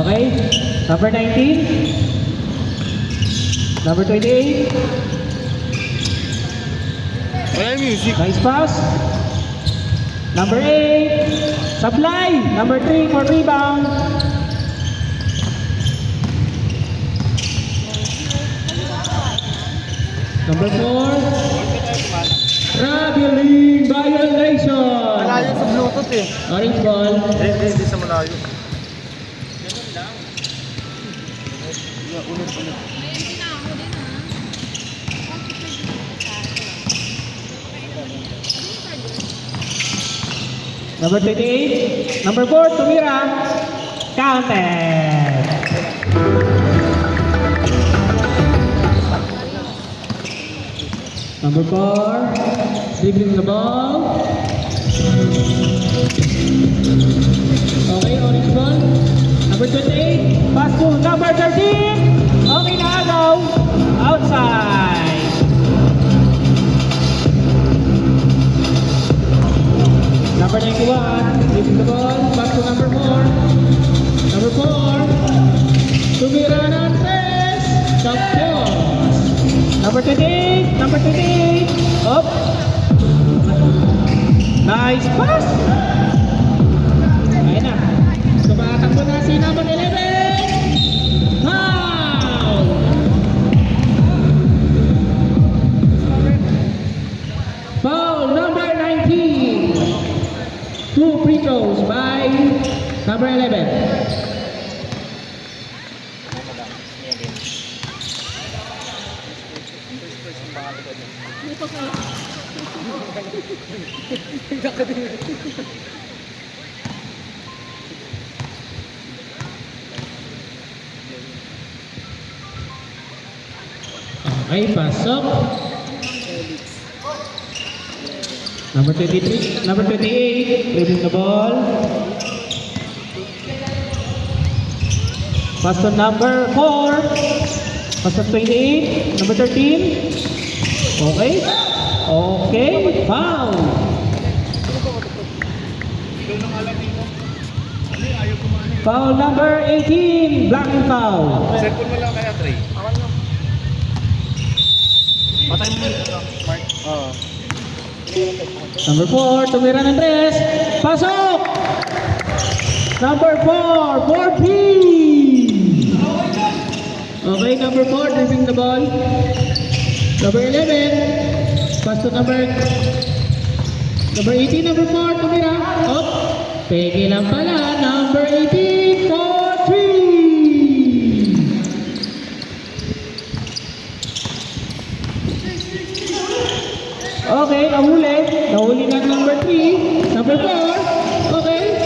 Okay. Number 19. Number 28. Wala music. Nice pass. Number 8. Supply. Number 3 for rebound. Number 4. Traveling violation. Malayo sa Bluetooth eh. Orange ball. Hindi sa malayo. Number 28. Number 4, tumira. Counted. Number 4, dribbling the ball. Okay, orange ball. Number 28, pass to number 13. Okay na agaw. Outside. Number 91, dribbling the ball. Pass to number 4. Number 4, tumira ng 3. Tapos. Number 28, number 28. Up. Nice pass. Ayun na. Tumatakbo na si number 11. Foul. Foul number 19. 2 free throws by number 11. Okay, pasok. Number 23, number 28, dribbling the ball. Pass to number 4. Pass to 28, number 13. Okay. Okay, foul. Foul number 18, blocking foul. Cellphone mo lang kaya, Trey. Patay mo ito, Mark. Oo. Number 4, tumira ng 3. Pasok! Number 4, 14. Okay, number 4, dribbling the ball. Number 11, pass to number 18, number 4, tumira. Up. Peke lang pala, number 18, for 3. Okay, nahuli. Nahuli ng number 3, number 4. Okay.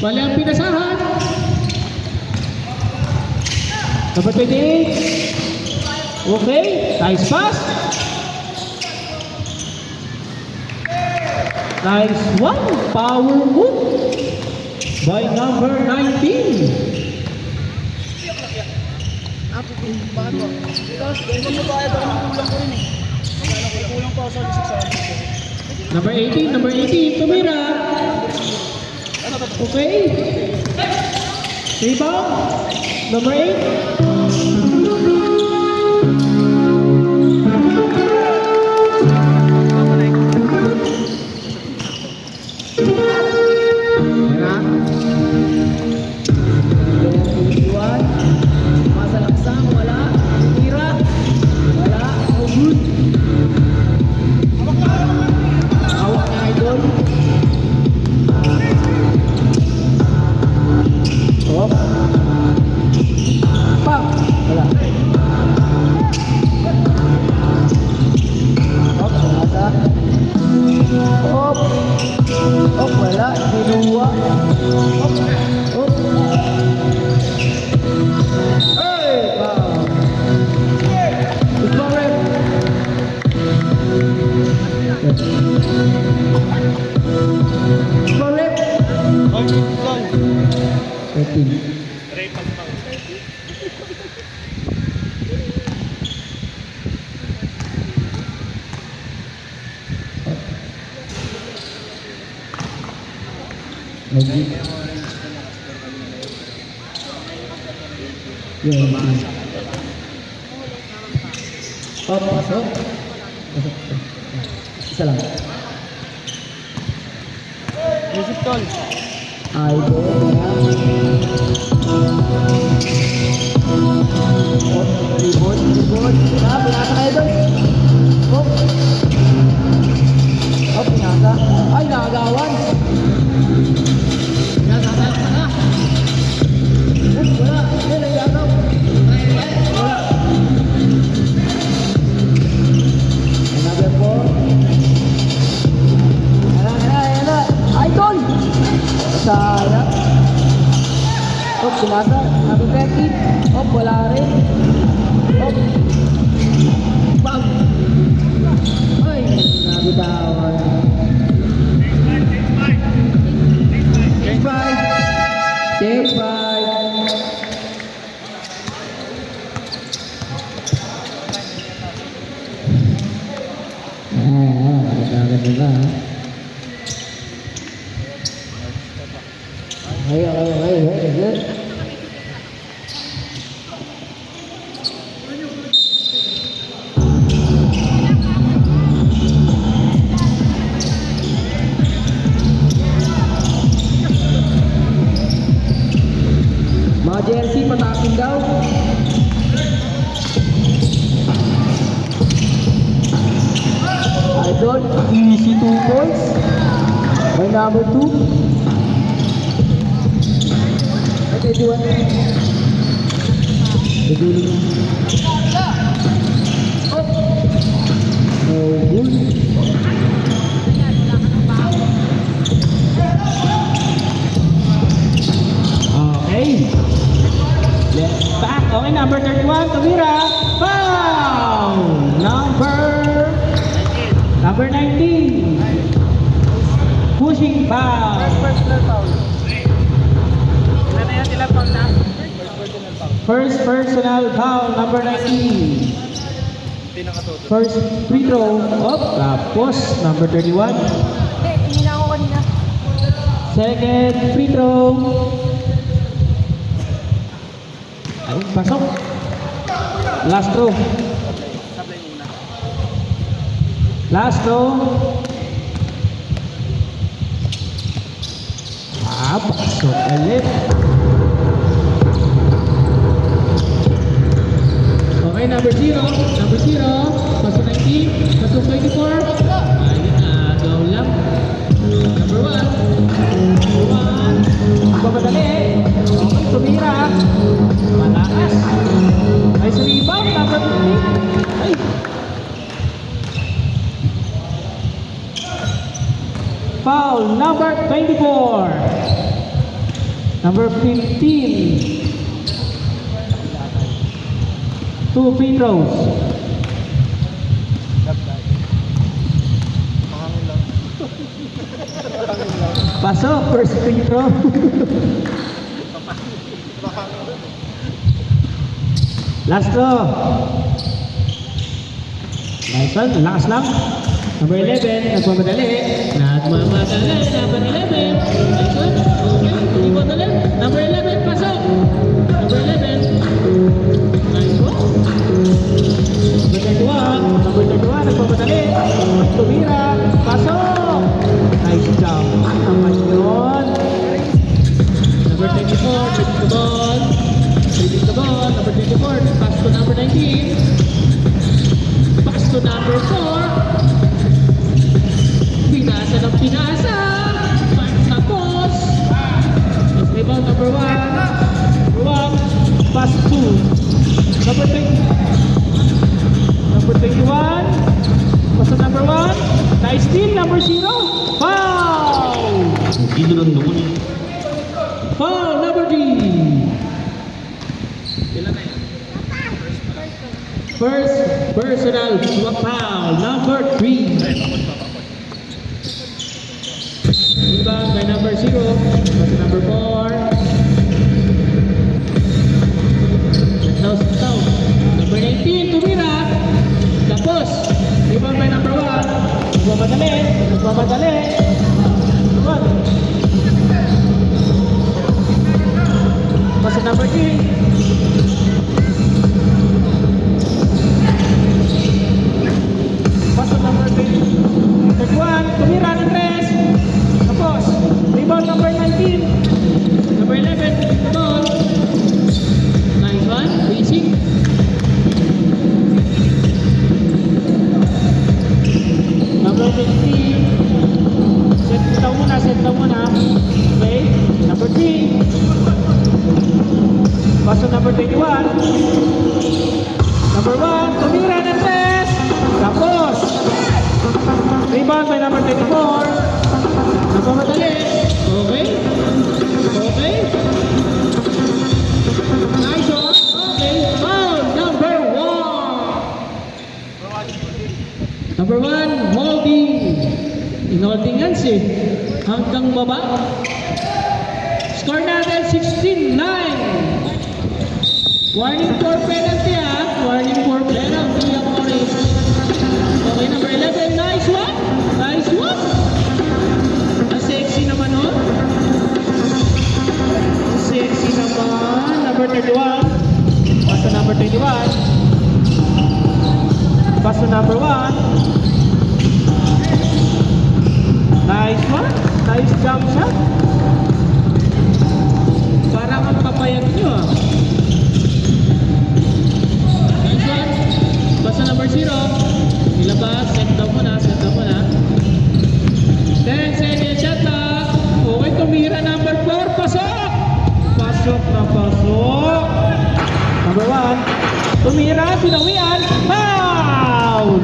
Mali ang pinasahan. Number 28. Okay, nice pass. Nice one, power move by number 19. Number 18, tumira. Okay. Rebound. Number 8. Yan. Oh, pasok. Pasok. Isa lang. Music tol. Idol. Ribon. Pinasa kayo doon. Oh. Oh, pinasa. Ay, nakagawan. Pinasa. Wala. Yan, nagagaw. Wala. Another ball. Ayan. Idol! Sayang. Oh, pinasa. Another Becky. Oh, wala rin. Oh. Bam! Ay, nabitawan. Take five. Take five. Agad nila. Ay, good. Mga jersey, patakin daw. Idol, easy 2 points. May number 2. Ay, 21. Nagulo na. Oh! No good. Okay. Let's back. Okay, number 31, Tumira. Foul! Number 19. Pushing foul. Personal foul. Ano yan sila foul na? First personal foul, number 19. Pinakatuto. First free throw. Oh, tapos number 31. Hindi na ako kanina. Second free throw. Ay, pasok. Last throw. Sablay muna. Last throw. Pasok ulit. Okay, number 0. Pasok 19. Pasok 24. Ay, agaw lang. Number 1. Bamadali. Okay, tumira. Malakas. Ay, sa rebound. Number 15. Ay. Foul, number 24. Number 15. 2 free throws. Mahangin lang. Pasok, first free throw. Last throw. Nice one, lakas lang. Number 11, nagmamadali. Number 11. Nice one. Okay, ikot ulit. Number 11, pasok. Number 11. Nice one. Number 31, nagmamadali. Tumira, pasok. Nice jump. Naman yun. Number 24, taking the ball. Number 24, pass to number 19. Pass to number 4. Pinasa ng pinasa. Tapos. Next rebound, number 1. Pass to number 20. Number 21. Pass to number 1. Nice steal, number 0. Foul! Hindi lang naman eh. Foul, number 3. First personal foul, number 3. Rebound by number 0. But number 4. Now. Number 19, Tumira. Tapos, rebound by number 1. Nagmamadali. Pasok number 3. Number 1, tumira ng 3. Tapos. Rebound by number 24. Napamadali. Okay. Okay. Nice shot. Okay. Foul. Number 1. Number 1, holding. In-holding hands eh. Hanggang baba. Score natin 16-9. Warning for penalty ah. Warning for penalty ang orange. Okay, number 11. Nice one. Nice one. Ang sexy naman oh. Ang sexy naman. Number 31. Pass to number 21. Pass to number 1. Nice one. Nice jump shot. Parang ang papayag nyo ah. Nice one. Basta number 0. Ilabas. Set down mo na. Set down mo na. 10 seconds shot clock. Okay, tumira number 4. Pasok. Pasok na pasok. Number 1. Tumira. Pinawian. Foul.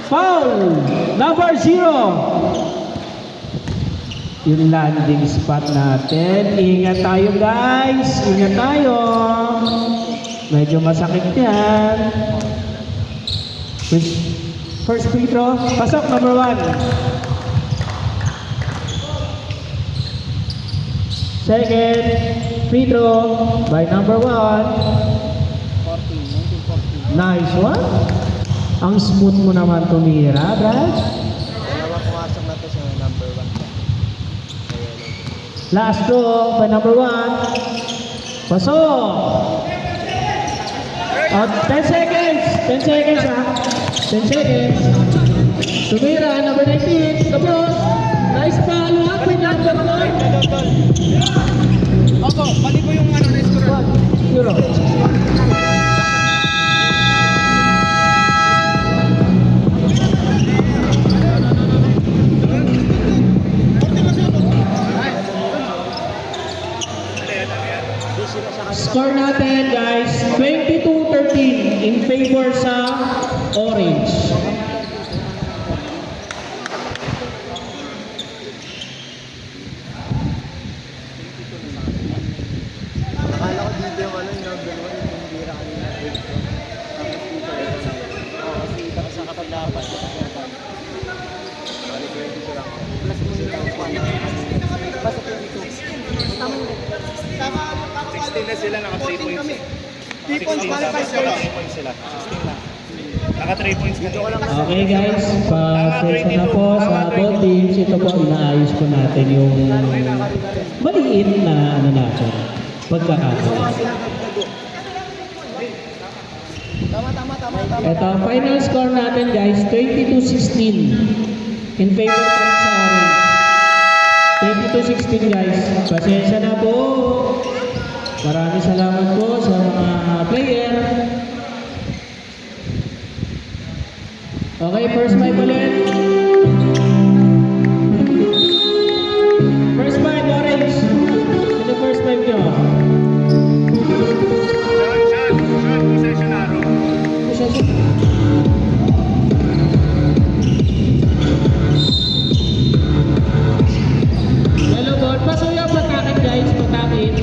Foul! Number 0. Yung landing spot natin. Ingat tayo guys. Ingat tayo. Medyo masakit yan. First free throw. Pasok, number 1. Second free throw by number 1. 1914. Nice one. Ang smooth mo naman tumira, Brad. Dalawa pumasok na to sa number 1. Last throw by number 1. Pasok! 10 seconds! 10 seconds ha! 10 seconds! Tumira, number 19. Tapos! Nice follow up with number 1. Opo, balik ko yung restaurant. 1-0. Score natin guys, 22-13 in favor sa Orange. Akala ko dito yung number 1 yung bira kanina. Tapos dito kasi dito sa katagapan. Balik ko dito lang. Plus mo yung basta 22. Tama 16 na sila, naka 3 points. 3 points qualified sila. 3 points sila. 16 na. Naka 3 points dito ko lang. Okay guys, pasensya na po sa both teams. Ito po, inaayos po natin yung maliit na ano natin, pagkakataon. Ito, final score natin guys, 22-16 in favor pa rin sa Orange. 22-16 guys. Pasensya na po. Maraming salamat po sa mga player. Okay, first five ulit. First five, Orange. Ano first five nyo? Hello, ball. Pasuya, patakin guys, patakin.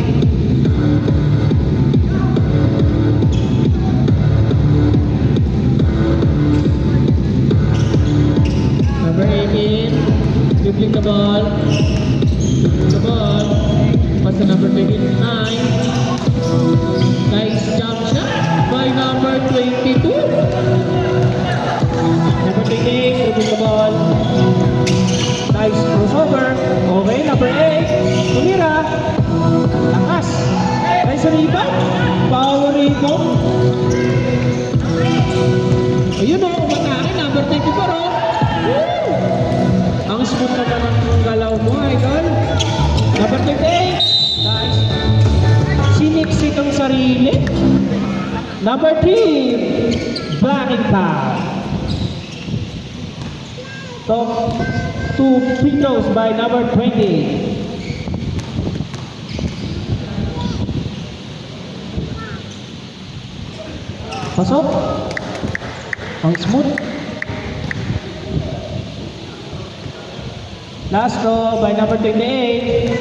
Number 18, dribbling the ball. The ball. Pass to number 29. Nice jump shot by number 22. Number 28, dribbling the ball. Nice crossover. Okay, number 8. Tumira. Lakas. Nice rebound. Power rebound. Ayun o, umatake. Number 24 o. Woo! Ang smooth naman ang galaw mo, idol. Number 28. Nice. Siniksik ang sarili. Number 3. Blocking foul. Top 2 free throws by number 20. Pasok. Ang smooth. Last throw by number 28.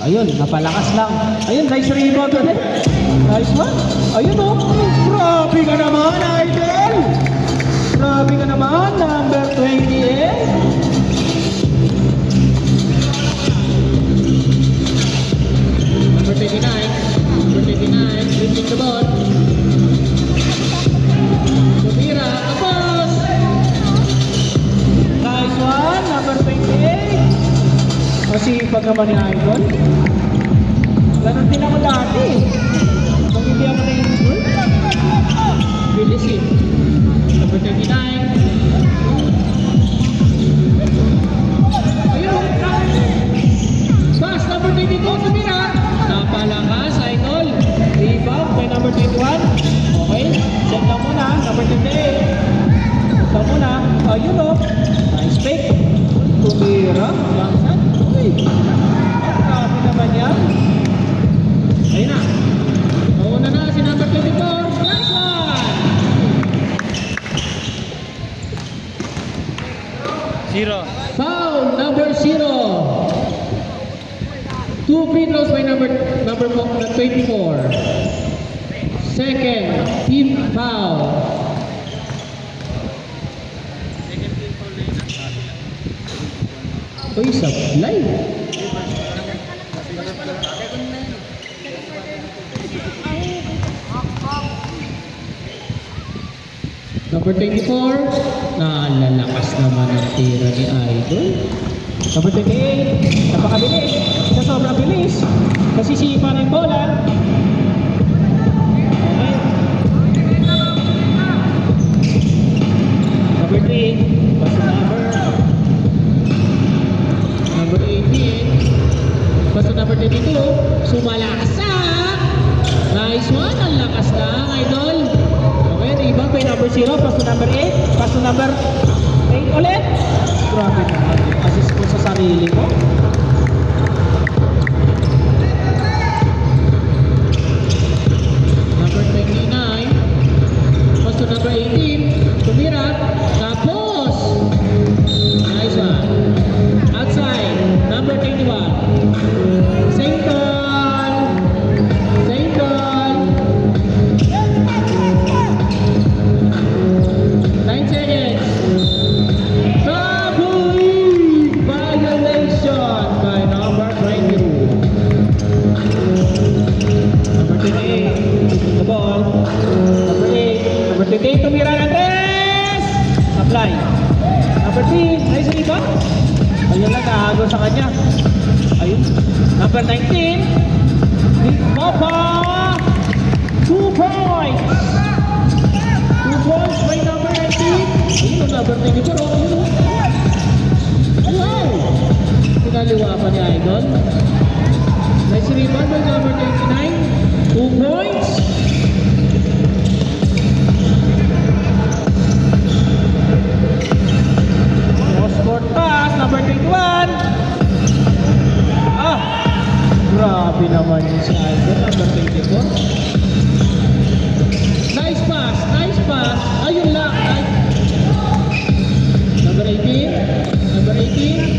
Ayun, napalakas lang. Ayun, nice rebound ulit. Nice one. Ayun oh. Grabe ka naman, idol. Grabe ka naman, number 28. Number 29. Number 29, lifting the ball. Tumira, tapos. Nice one, number 28. Masipag naman ni Idol. Ganun din ako dati. Kung hindi ako na-injured, bilis eh. Number 39. Ayun. Pass, number 22, tumira. Napalakas, Idol. Rebound by number 21. Okay, set lang muna. Number 28. Set lang muna. Ayun o. Nice fake. Tumira. Langsan. Uy. Grabe naman yan. Ayun na. Nauna na si number 24. Nice one. 0. Foul number 0. 2 free throws by number 24. Second, team foul. Uy, supply. Number 24, nalalakas naman ang tira ni Idol. Number 28, napakabilis. Sa sobrang bilis. Nasisipa ng bola. Okay. Number 3, pass to number 18. Pass to number 22. Sumalaksak. Nice one. Ang lakas na, Idol. Okay, rebound by number 0. Pass to number 8. Pass to number 8 ulit. Grabe naman. Assist ko sa sarili ko. Number 29. Pass to number 18. Tumira. Tapos. Nice one. Outside. Number 21. Same ball. Same ball. 9 seconds. Violation by number 22. Number 28. The ball. Number 8. Number 28. Tumira ng 3. Apply. Number 3. Nice rebound. Ayun lang, nahagol sa kanya. Ayun. Number 19. Big Papa. 2 points. 2 points by number 19. Ayun, number 24. Ayun. Wow! Pinaliwa pa ni Idol. Nice rebound by number 29. 2 points. Cross-court pass, number 21. Ah! Grabe naman yung si Idol, number 24. Nice pass, nice pass. Ayun lang. Number 18. Number 18.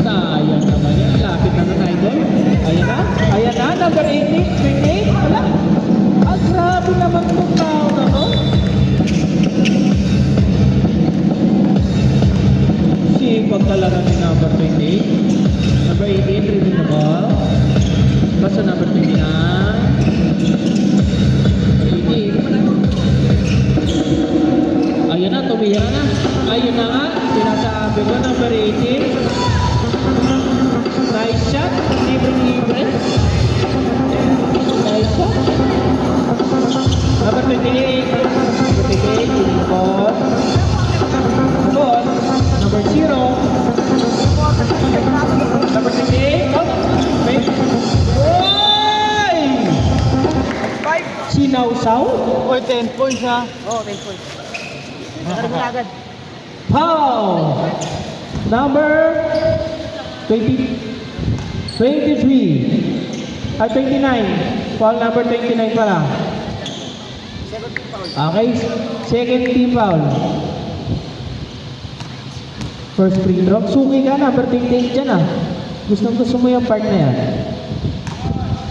Sayang naman yan. Lapit na ng Idol. Ayan na. Ayan na. Number 18. 28. Wala. Ah, grabe naman itong tao na to. Sipag talaga ni number 28. Number 18. Reading the ball. Basta number 29. Number 18. Ayun na. Tumira na. Ayun na nga. Sinasabi ko. Number 18. Nice shot. Libre-libre. Nice shot. Number 28. Number 28. Reading the ball. Ball. Number 0. Number 28. Oh. Wait. Oy! Sinawsaw? Oy, 10 points ha. Oo, 10 points. Nakarin mo na agad. Foul! Number 23. 29. Foul number 29 pala. Okay, second team foul. First free throw. Suki ka, number 28 dyan ah. Gusto mo yung part na yan.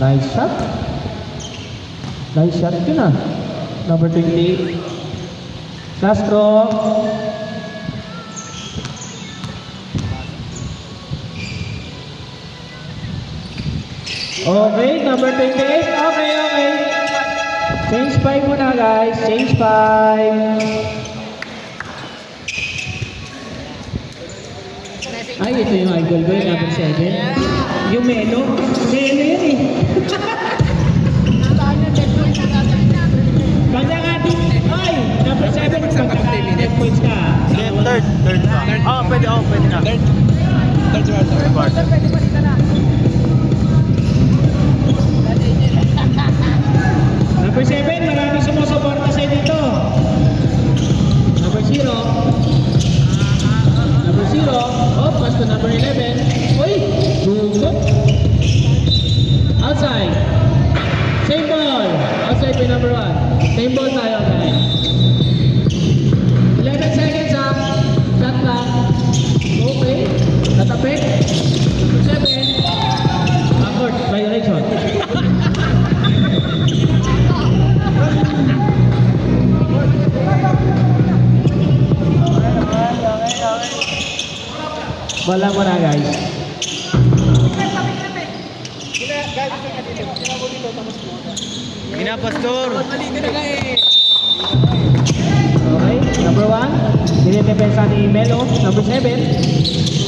Nice shot. Nice shot yun ah. Number 28. Castro. Okay, number 28. Okay. Change 5 muna guys. Change 5. Ay, ito yung idol ko, yung number 7. Yung Melo. Melo yan eh. Kanya nga din. Ay, number 7. Kanya ka. 10 points ka. Third pa. Pwede na. Third quarter. Pwede pa rin ka na. Number 7, maraming sumusuporta sa'yo dito. Number 0. Number 0. Oh, pass to number 11. Uy! Bukot. Outside. Same ball. Outside by number 1. Same ball tayo, guys. 11 seconds ha. Shot clock. Okay. Tatapik. Number 7. Backward. Violation. Wala mo na guys. Pastor. Okay, number 1. Dinidepensa ni Melo. Number 7.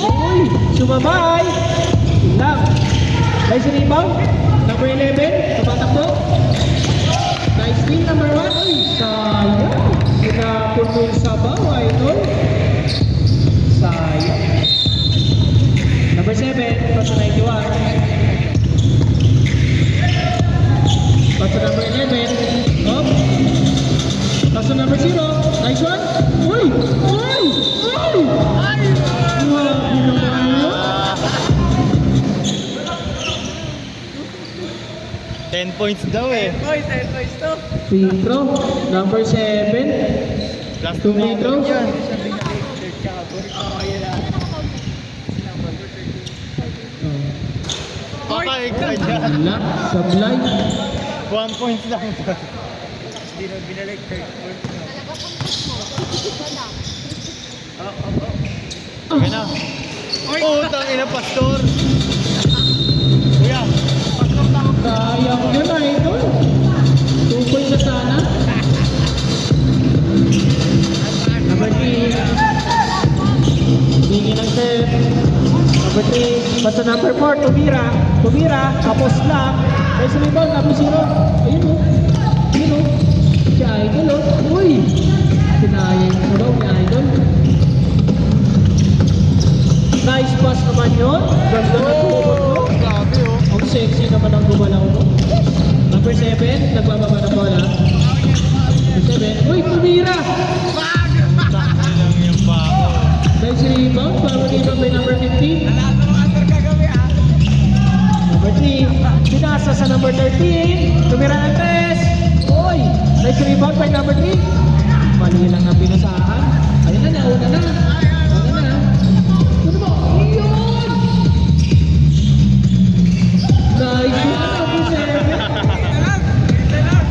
Uy, sumabay. Lang. Nice rebound. Number 11. Tumatakbo. Nice steal number 1. Uy, sayang. Sinapon mo yung sabaw, idol. Sayang. Number 7. Pass to 91. Pass to number 11. Up. Pass to number 0. Nice one. Uy! Uy! Uy! Ay! Grabe naman yun. 10 points daw eh. 10 points to. Free throw. Number 7. Plus 2 free throws. Papayag ka dyan. Wala. Sablay. 1 point lang. Hindi na binalik third point. Okay na. Utang ina, Pastor. Kuya. Sayang yun, idol. 2 points na sana. Number 3. Hindi ng set. Number 3. Basta number 4. Tumira. Tapos lang. May sumibol. Number 0. Ayun o. Ayun o. Si idol o. Uy. Sinayang mo daw ni idol. Nice pass naman yun. Ganda na tumubot mo. Grabe oh. Ang sexy naman ang gumalaw mo. Number 7, nagbababa ng bola. Number 7, uy, tumira! Utang lang yung bako. Nice rebound, bago rebound by number 15. Number 3, pinasa sa number 13. Tumira ng 3. Uy, nice rebound by number 3. Mali lang ang pinasahan. Ayun na, nauna na. Nauna na. Ano ba? Ayun! Nice one, number 7.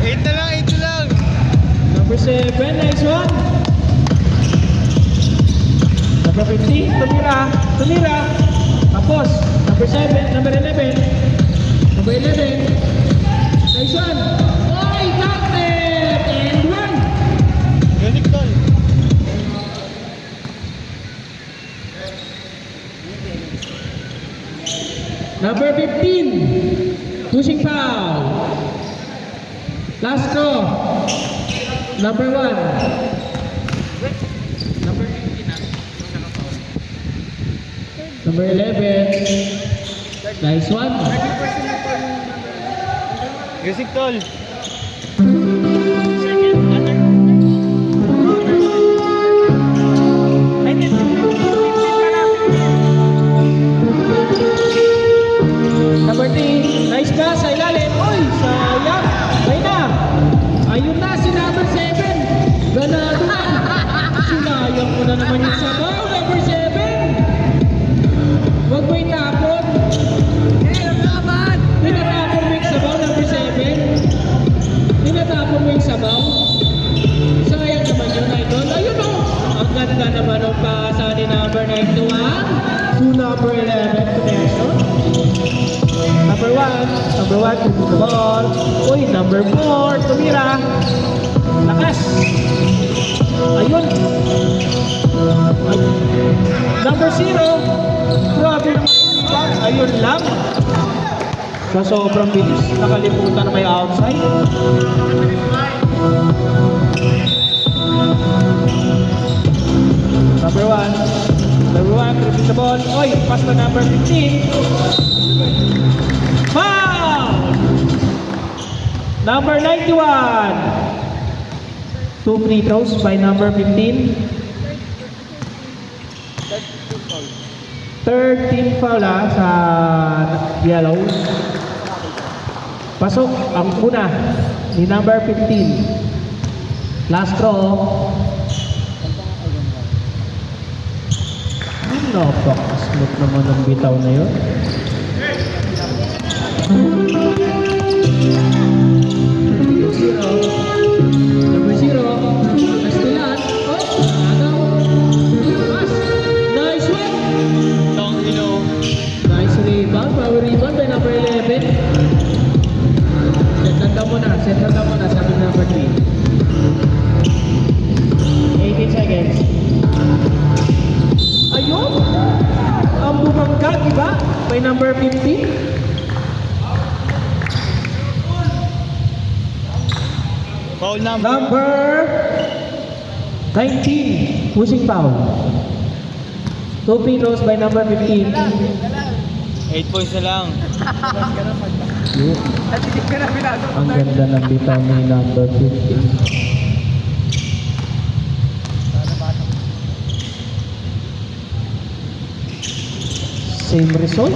8 lang. Number 7, nice one. Number 15, tumira. Tapos, number 7, number 11. Number 11, nice one. Oy, counted! And one. Ganik tol. Number 15, pushing foul. Last throw. Number 1. Number 15 Number 11. Nice one. Gasik tol. to number 11, connection. Number 1, to the ball. Uy, number 4, tumira. Lakas. Ayun. Number 0, grabe naman. Ayun lang. Sa sobrang bilis, nakalimutan na may outside. Number 1, repeat the ball. Oy, pass to number 15. Foul! Number 91. 2 free throws by number 15. 13 foul sa yellows. Pasok ang una ni number 15. Last throw. Napaka-smooth naman ang bitaw na yun. Number 0. Castellan. Oh, agaw. Pass. Nice one. Nice rebound. Power rebound by number 11. Set lang mo na. Sabi ng number 3. 18 seconds. Ayun! Ang bumangga, diba? By number 15. Foul number. Number 19. Pushing foul. 2 free throws by number 15. 8 points na lang. Yun. Ang ganda ng bitaw ni number 15. Same result.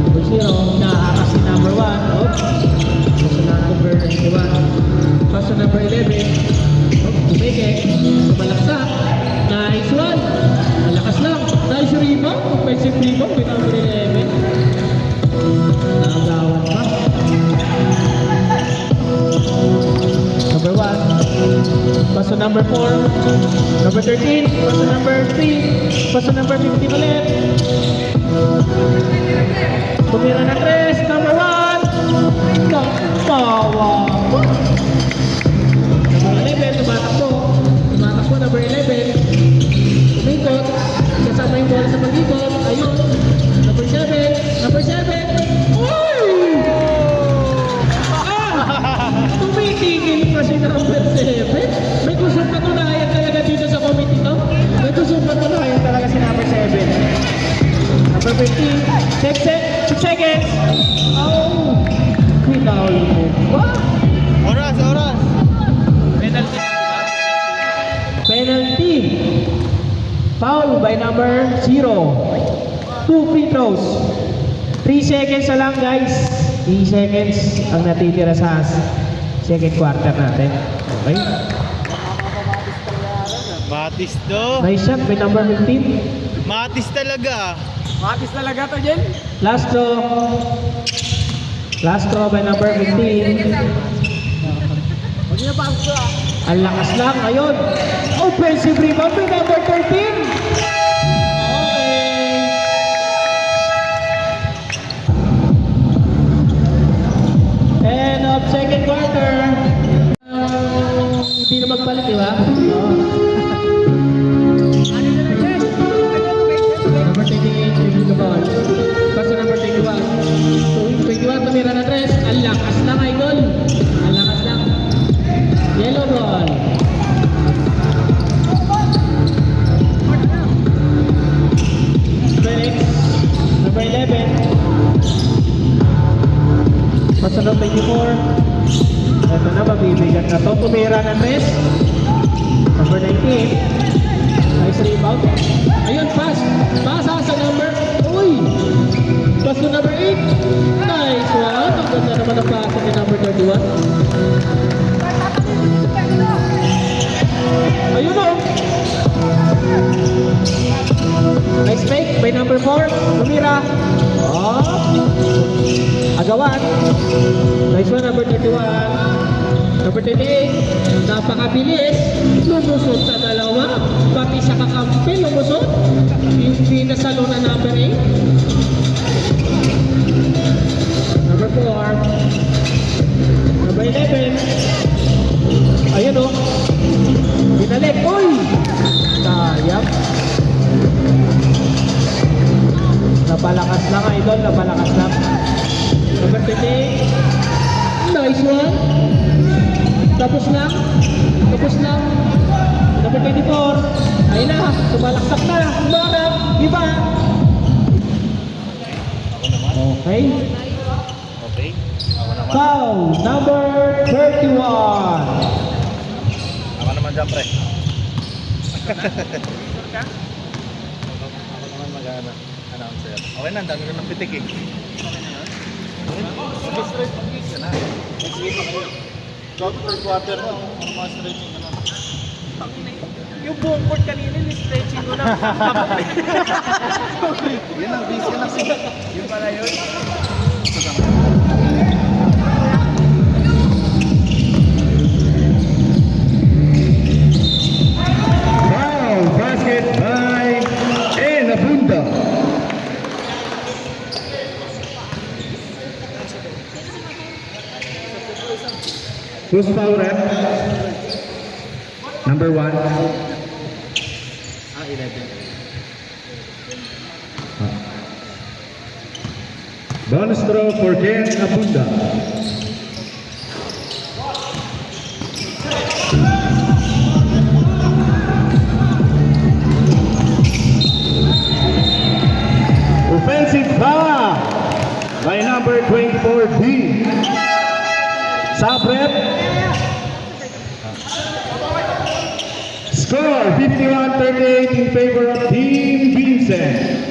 Number 0, naakas si number 1. Oh. Pass na number 91. Pass na number 11. Oh, bumeke. Sumalaksak. Nice one. Malakas lang. Nice rebound. Offensive rebound with number 11. Nakagawan pa. Number 1. Pass to number 4. Number 13. Pass to number 3. Pass to number 15 ulit. Tumira na 3. Number 1. Nakawa. Number 11. Tumatakbo. Number 11. Umikot. Kasama yung bola sa pag-ikot. Ayun. Number 7. Number 7. Uy! Tumitigil pa si number 7. May kusong patunayan talaga dito sa committee to. May kusong patunayan talaga si number 7. Number 15. 6 seconds. Oh! Pinawal mo ba? Oras. Penalty. Foul by number 0. 2 free throws. 3 seconds na lang guys. 3 seconds ang natitira sa second quarter natin. Okay? Matis to. Nice shot by number 15. Matis talaga. Matis talaga to, Jen. Last throw by number 15. Huwag niyo pa ang Ang lakas lang. Ayun. Offensive rebound by number 13. Okay. End of second quarter. Hindi na magpalit, di ba? Number 28, review the ball. Pass to number 21. So, 21, tumira na 3. Ang lakas lang, idol. Ang lakas lang. Yellow ball. Number 11. Pass to number 24. Ito na, mabibigat na to. Tumira na 3. Number 19. Nice rebound. Ayun, pass. Pasa sa number. Uy! Pass to number 8. Nice one. Ang ganda naman ang pasa ni number 31. Ayun o. Nice fake by number 4. Tumira. Oh. Agawan. Nice one, number 31. Number 38. Napakabilis. Lumusot sa dalawa. Pati sa kakampi, lumusot. Salona number 8. Number 4. Number 11. Ayun o. Binalik. Uy! Sayang. Napalakas lang idol. Napalakas lang. Number 20. Nice one. Tapos lang. Tapos lang. Number 24. Ayun na. Sumalaksak na. Sumalak. Diba? Okay. Okay. Ako naman. Foul. Number 31. Ako naman dyan, pre. Ako naman mag-announcer. Okay na, ang dami ko ng pitik eh. Mag-straight mag-gis ka na. Mag-straight pa kayo. Third quarter mo. Ano mga stretching ka na? Yung buong court kanina, ni-stretching ko na. Yan ang busy na siya. Yung pala yun. Foul basket by Enabunda. Who's foul rep? Number 1. 11. Bonus throw for Ken Abunda. Offensive foul by number 24D. Sub-rep. Score 51-38 in favor of Team Vincent.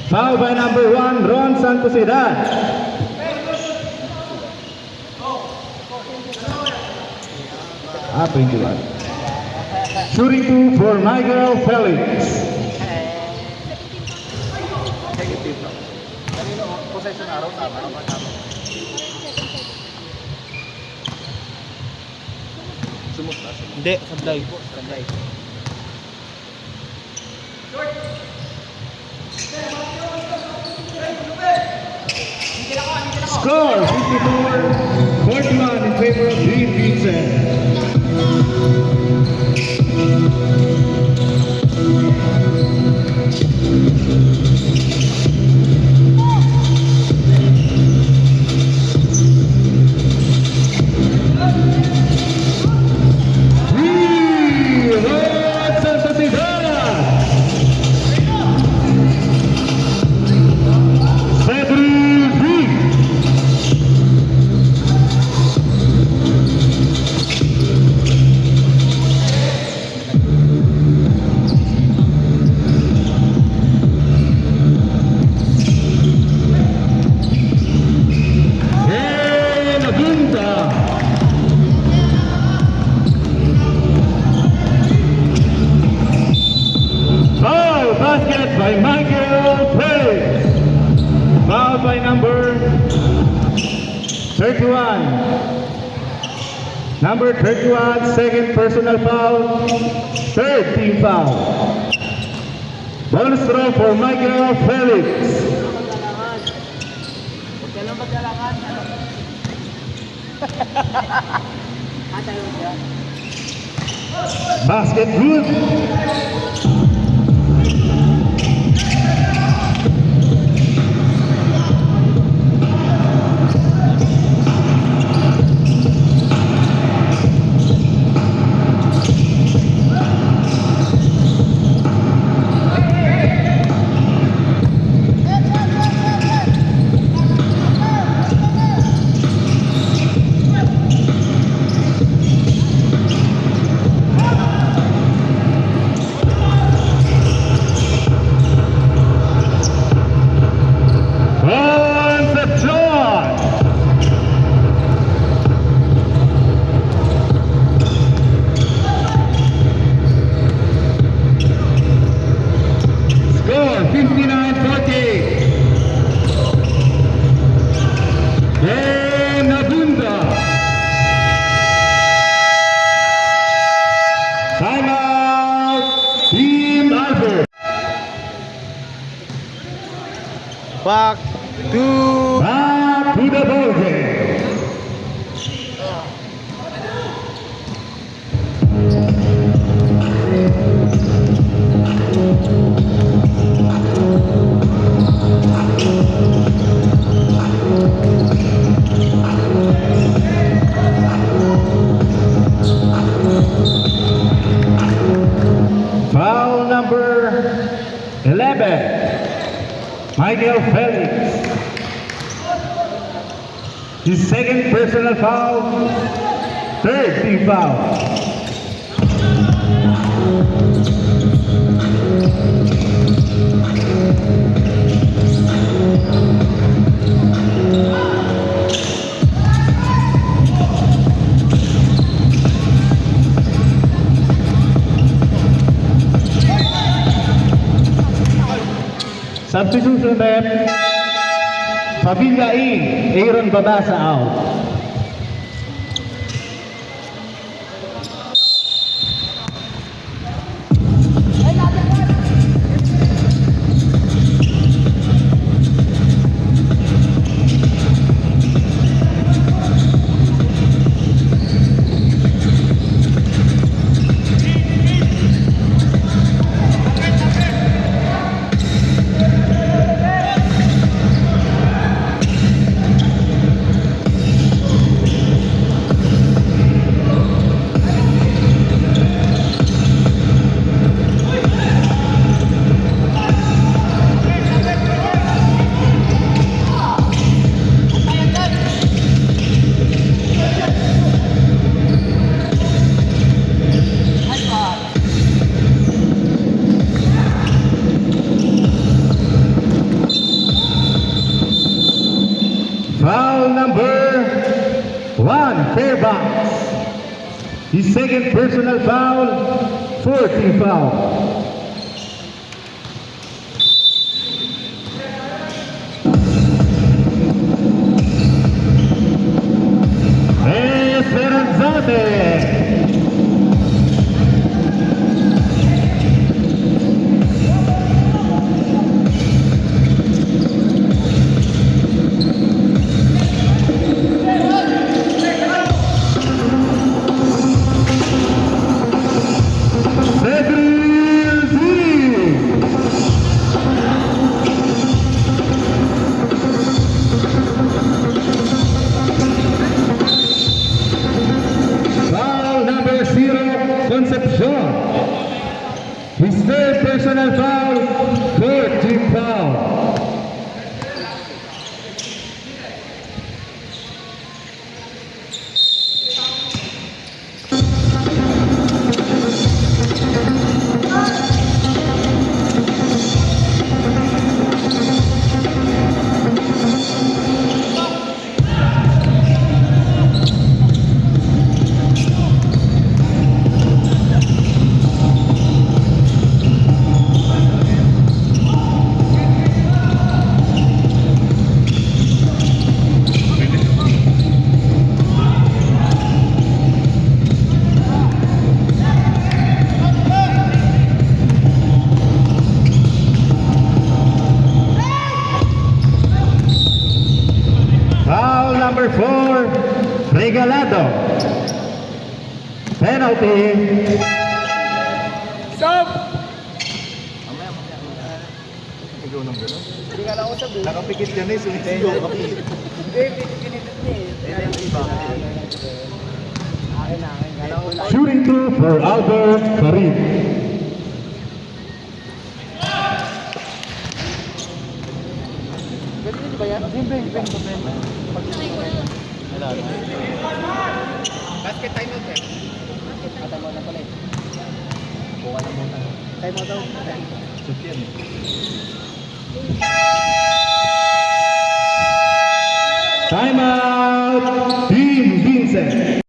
Foul by number 1, Ron Santosidad. Ah, 21. Shooting 2 for Michael Felix. Negative lang. Kanino, possession araw, tama naman tama. Sumukta. Hindi, sablay. Sablay. Score 54-41 in favor of Team Vincent. Ron Santosidad. Cedric. Foul basket by Michael Felix. Foul by number 31. Number 31, second personal foul, third team foul. Bonus throw for Michael Felix. Huwag ka lang kailangan, ano? Tayo siya. Basket good. Concepcion. Score 59-40. Benabunda. Timeout. Team Albert. Back to Back to the ball game. Foul number 11, Michael Felix. His second personal foul, third team foul. Substitution rep, Pavilla in, Aaron Babasa out. Foul number 1, Fairbanks. His second personal foul, fourth team foul. Esperanzate. Cedric number 4, Regalado. Penalty. Stop! Hindi ka nausap eh. Nakapikit ka na eh, sumisigaw ka. Hindi, pinipilit niya eh. Kaya yung iba. Akin. Kala ko lang. Shooting 2 for Albert Karim. Pwede ba yan? Hindi. Basket time out eh. Time out na pala eh. Buka na muna. Time out daw. Shoot yan eh. Timeout, Team Vincent.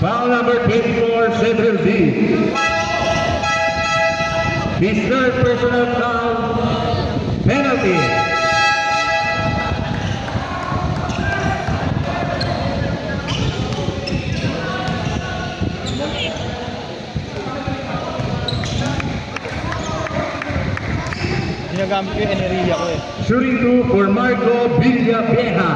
Foul number 24, Cedric D. His third personal foul, penalty. Ginagamit ko yung enerhiya ko eh. Shooting 2 for Marco Villavieja.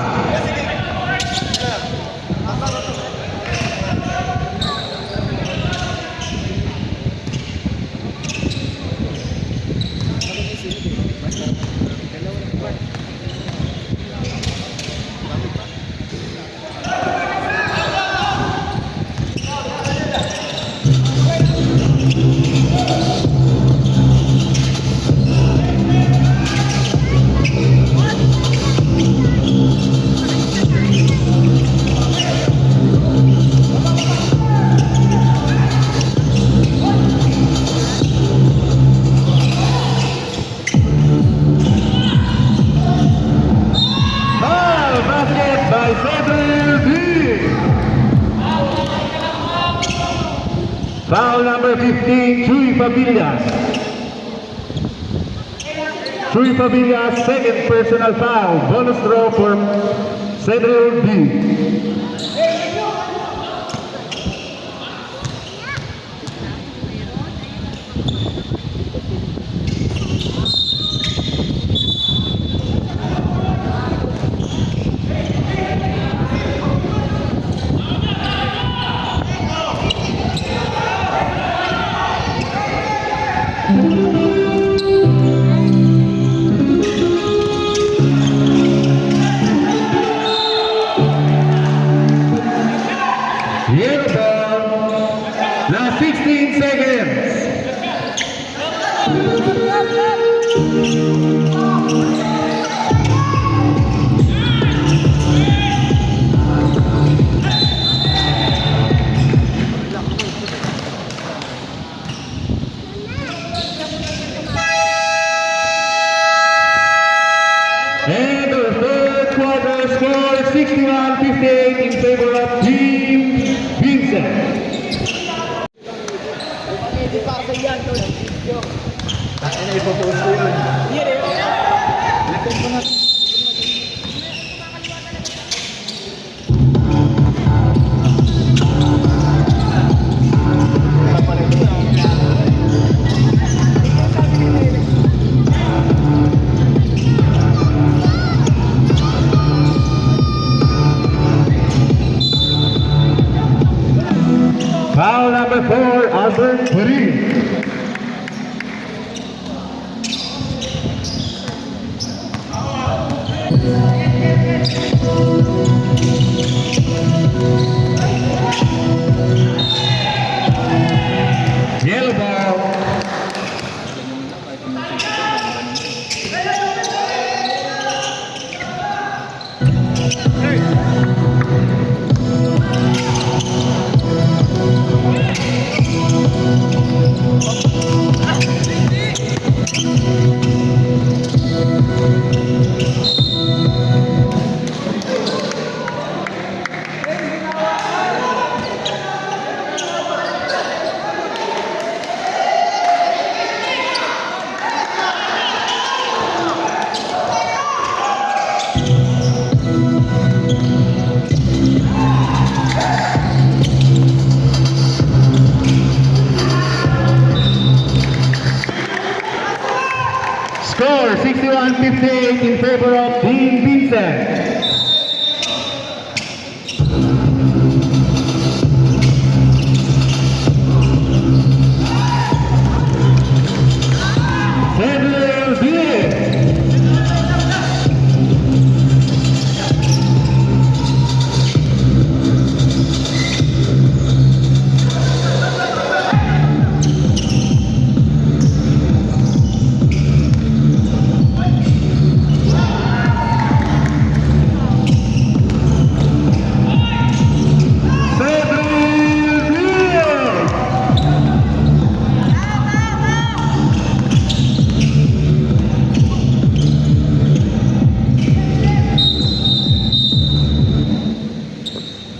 Foul number 15, Chuy Pavillas. Chuy Pavillas, second personal foul. Bonus throw for Cedric D. Yellow ball. Now 16 seconds. And the third quarter score 61-58 in favor of Team Vincent. Hindi pa sa yan, no? Tayo na ipopost ko yun. Yan eh. Lapin ko na. number 4, Albert Marie. Yellow ball. Score 61-58 in favor of Dean Vincent. Federal Diaz.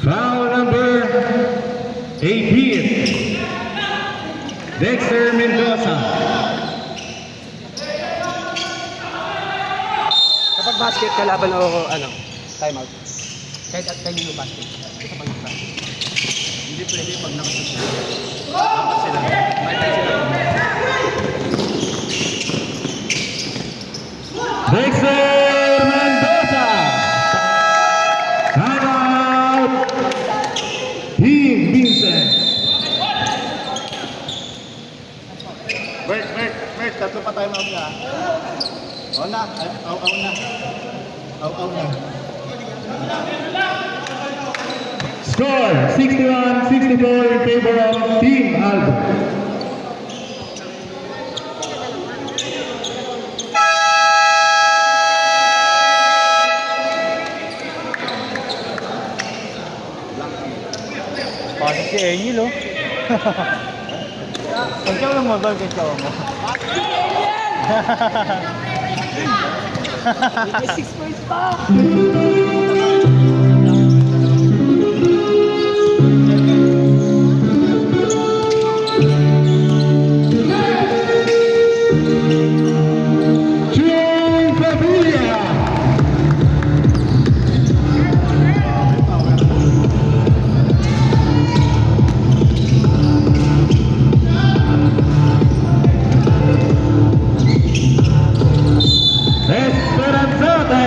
Foul number 18, Dexter Mendoza. Kapag basket, kalaban o ano, time out. Kahit at kayo yung basket. Kapag yung basket. Hindi pwede pag nakasot sila. Dapat sila. Balik sila. Dexter Mendoza. Time out. Dean Vincent. Bert, tatlo pa time out niya. O na, aw na. Aw na. Score 61-64 in favor of Team Albert. Pasok si Engil, oh. Ikaw lang mabal, ikaw mo. 6 points pa! June Pavilla. Esperanzate.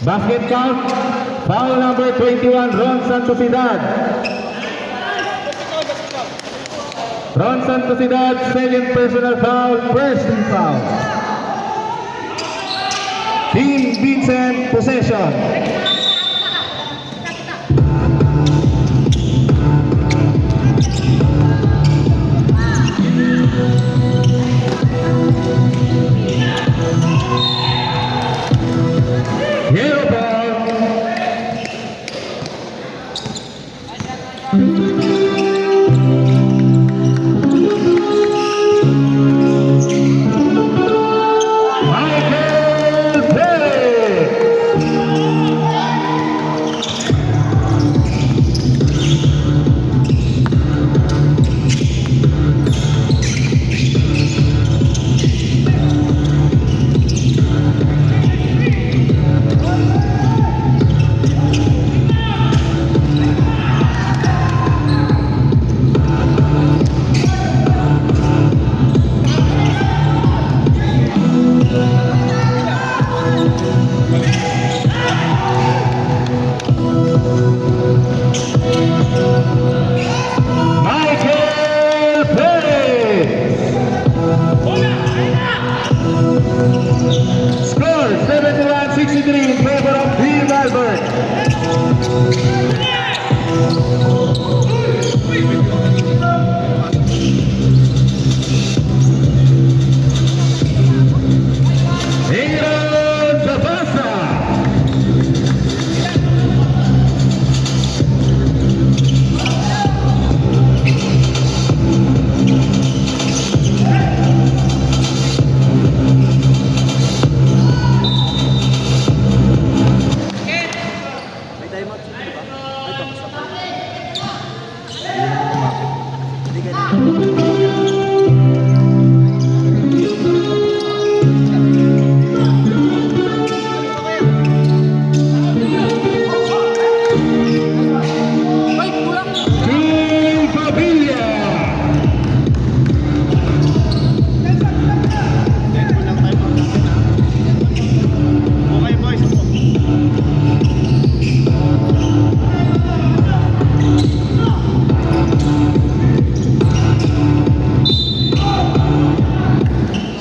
Basket count, foul number 21, Ron Santosidad. Ron Santosidad, second personal foul, first team foul. Team Vincent, possession. Yellow ball. Michael Pérez.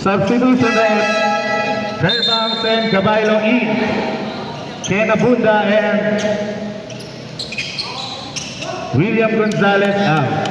Substitution ref, Fairbanks and Caballo in. Ken Abunda and William Gonzalez out.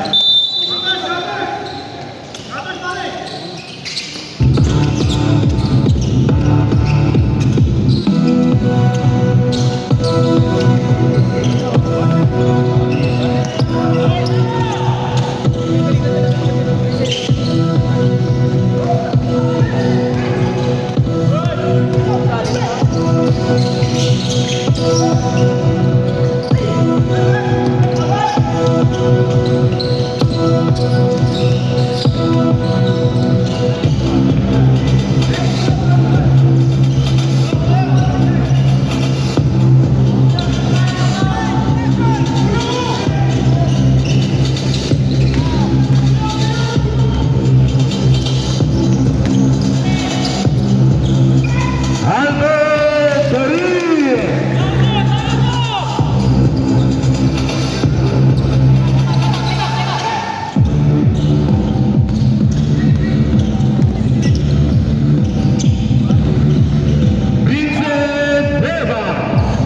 Albert Karim. Vincent Fairbanks.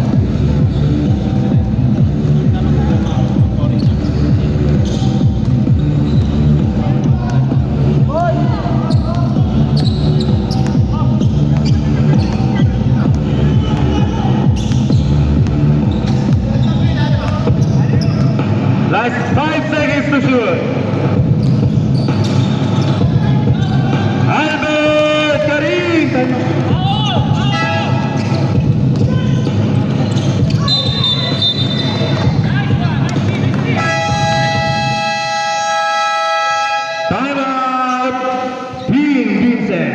Last 5 seconds to shoot. Albert Karim. Time out. Team Vincent.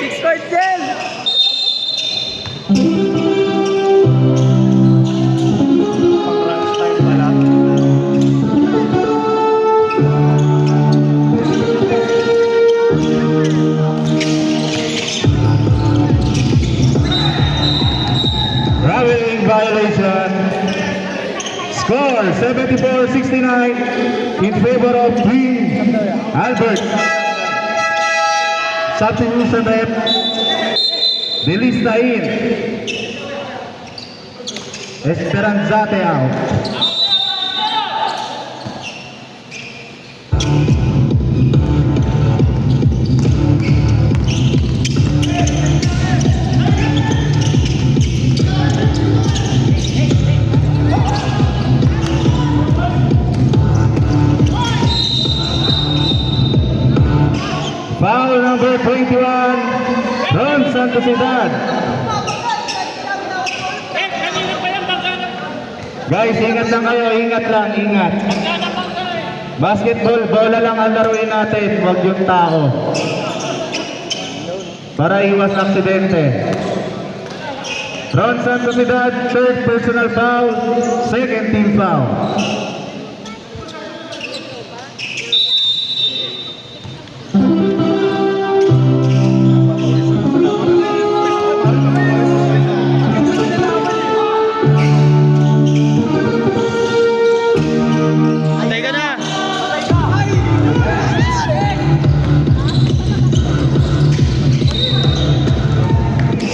Six card gel! Pang-crunch time pala. Traveling violation. Score 74-69 in favor of Team Albert. Substitution ref, Delista in. Esperanzate out. Foul number 21, Ron Santosidad. Guys, ingat lang kayo, ingat lang, ingat. Basketball, bola lang ang laruin natin, huwag yung tao. Para iwas aksidente. Ron Santosidad, third personal foul, second team foul.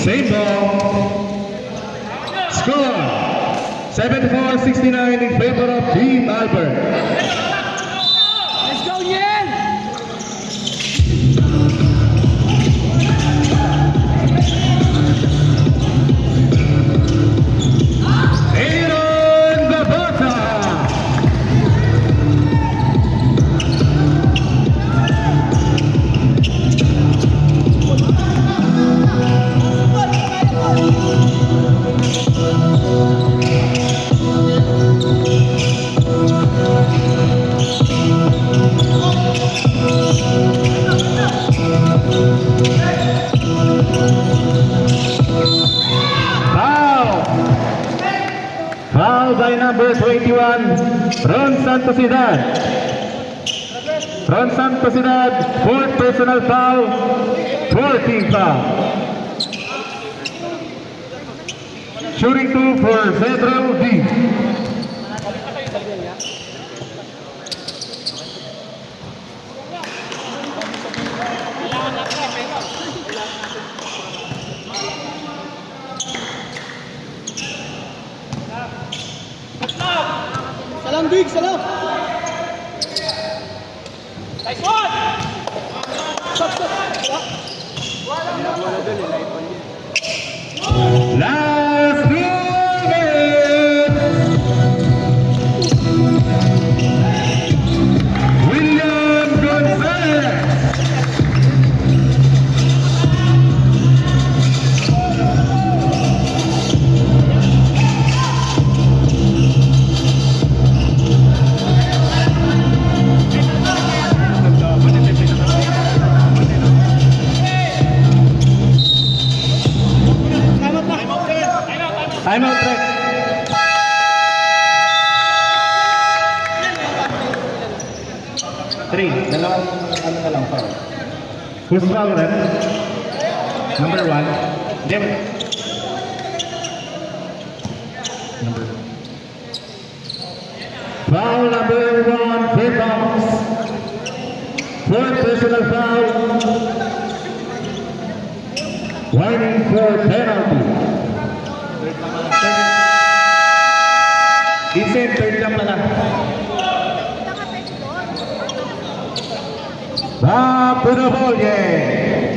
Same ball. Score 74-69 in favor of Team Albert. Let's go, Yen! Aaron Barbosa. Foul by number 21, Ron Santosidad. Ron Santosidad, fourth personal foul, 4 team foul. Shooting 2 for Federal D. Salam, Big! Salam! Nice one! Stop, stop! Last minute! William Gonzalez! Time out, Trek. Three. Dalawang ano na lang, foul. Who's foul then? Number 1. Dem. Foul number 1, fair bounce. Fourth personal foul. Warning for penalty. Vincent, third lang pala. Back to the ball game.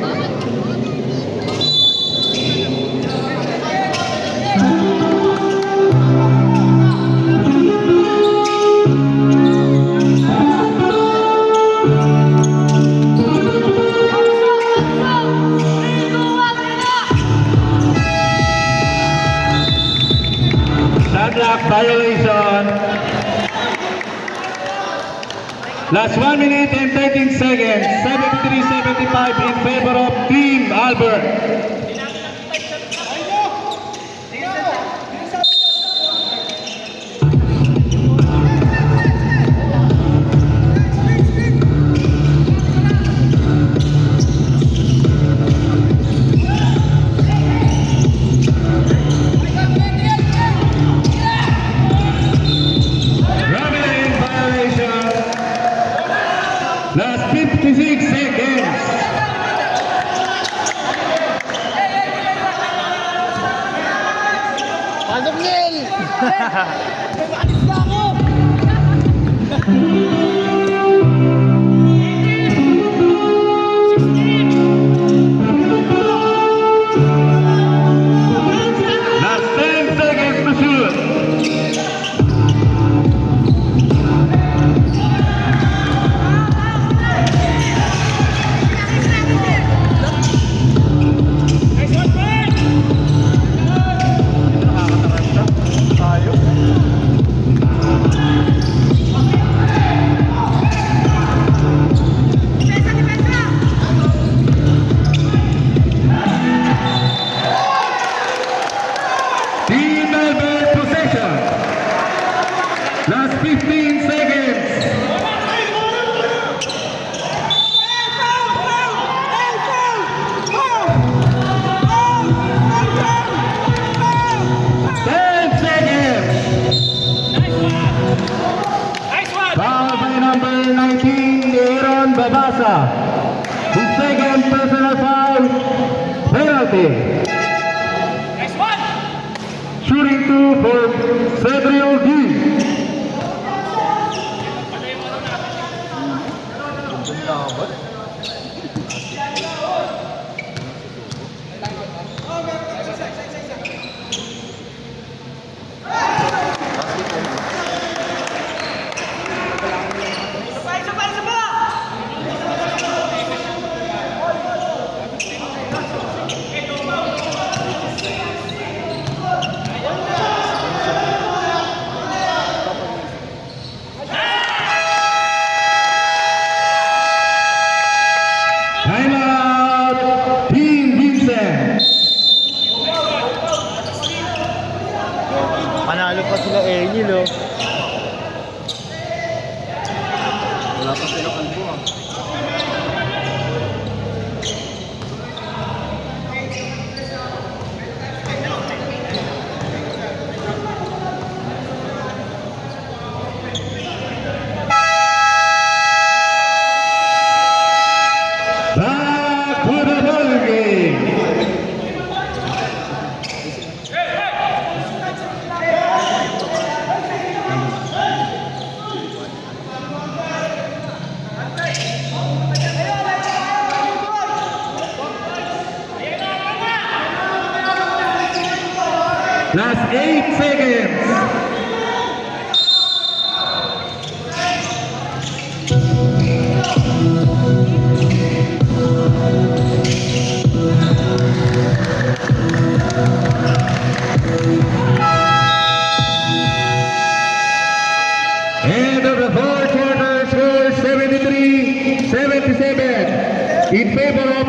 Sadlock violation. Last 1 minute and 13 seconds. 73-75 in favor of Team Albert. Robin violation. Last 56 seconds. Pasok, Nel! Alis na ako! Last 10 seconds to shoot. Team Albert possession. Last 15 seconds. Ten seconds. Foul by number 19, Aaron Babasa. His second personal foul. Penalty. Shooting 2 for Cedric D. Timeout, Team Vincent. Panalo pa sila Enil, oh. Wala pa sila kalbo, ah. Last 8 seconds. End of the fourth quarter, score 73-77 in favor of